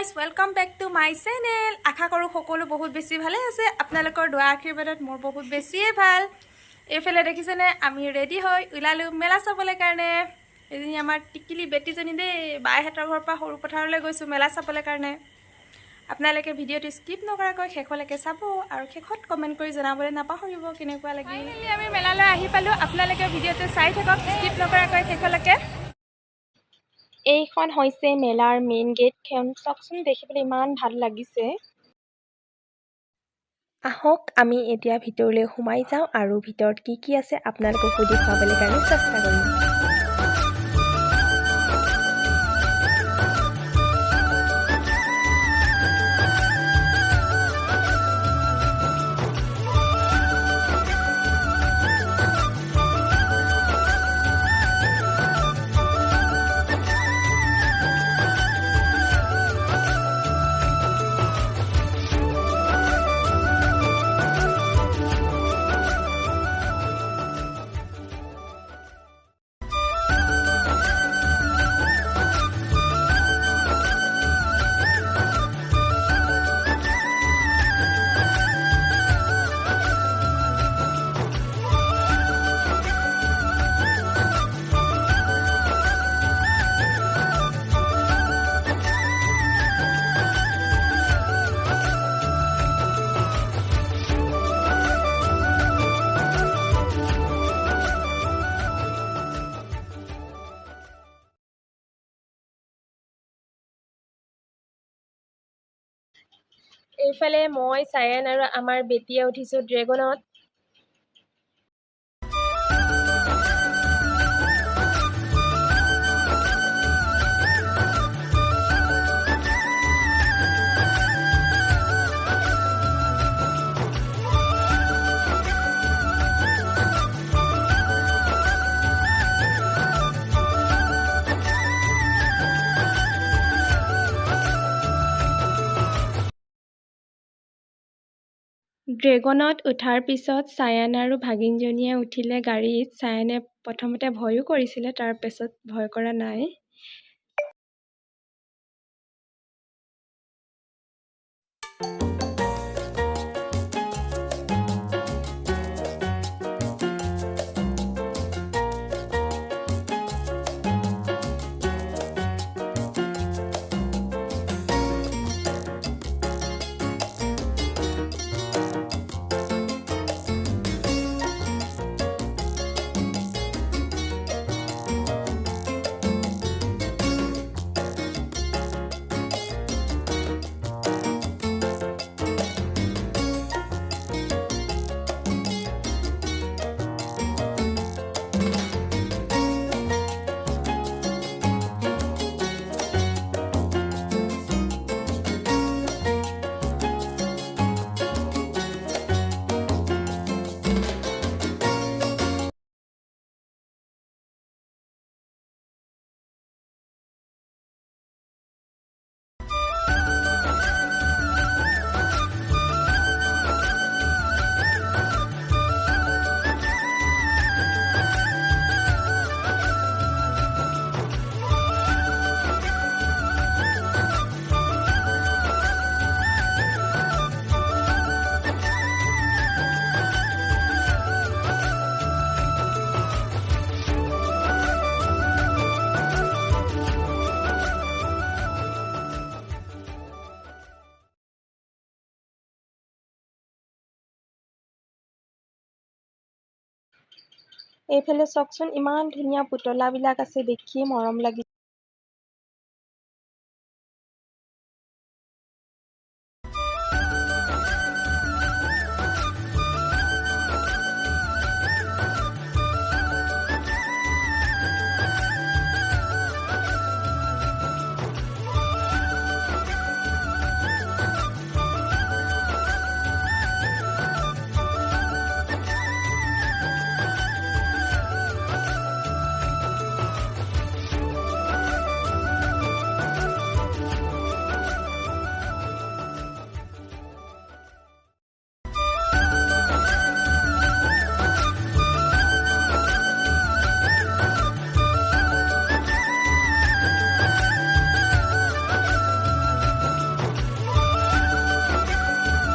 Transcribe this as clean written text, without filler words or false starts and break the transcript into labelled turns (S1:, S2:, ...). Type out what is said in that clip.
S1: Guys welcome back to my channel. আশা কৰোঁ সকলো বহুত বেছি ভালে আছে। আপোনালোকৰ দোৱা আশীৰ্বাদত মোৰ বহুত বেছিয়ে ভাল। এইফালে দেখিছেনে আমি ৰেডি হৈ ওলালোঁ মেলা চাবলৈ কাৰণে। এজনী আমাৰ টিকিলি বেটীজনী দেই, বাইহঁতৰ ঘৰৰ পৰা সৰু পথাৰলৈ গৈছোঁ মেলা চাবলৈ কাৰণে। আপোনালোকে ভিডিঅ'টো স্কিপ নকৰাকৈ শেষলৈকে চাব আৰু শেষত কমেণ্ট কৰি জনাবলৈ নাপাহৰিব কেনেকুৱা লাগিল। ফাইনেলি আমি মেলালৈ আহি পালোঁ। আপোনালোকে ভিডিঅ'টো চাই থাকক স্কিপ নকৰাকৈ শেষলৈকে। এইখন হৈছে মেলাৰ মেইন গেটখন। চাওকচোন, দেখিবলৈ ইমান ভাল লাগিছে। আহক আমি এতিয়া ভিতৰলৈ সোমাই যাওঁ আৰু ভিতৰত কি আছে আপোনালোককো দেখুৱাবলৈ কাৰণে চেষ্টা কৰিম। এইফালে মই চায়ান আৰু আমাৰ বেটিয়ে উঠিছোঁ ড্ৰেগনত। ড্ৰেগনত উঠাৰ পিছত চায়ান আৰু ভাগিনজনীয়ে উঠিলে গাড়ীত। চায়ানে প্ৰথমতে ভয়ো কৰিছিলে, তাৰ পিছত ভয় কৰা নাই। এইফালে চাওকচোন, ইমান ধুনীয়া পুতলাবিলাক আছে, দেখিয়ে মৰম লাগিছে।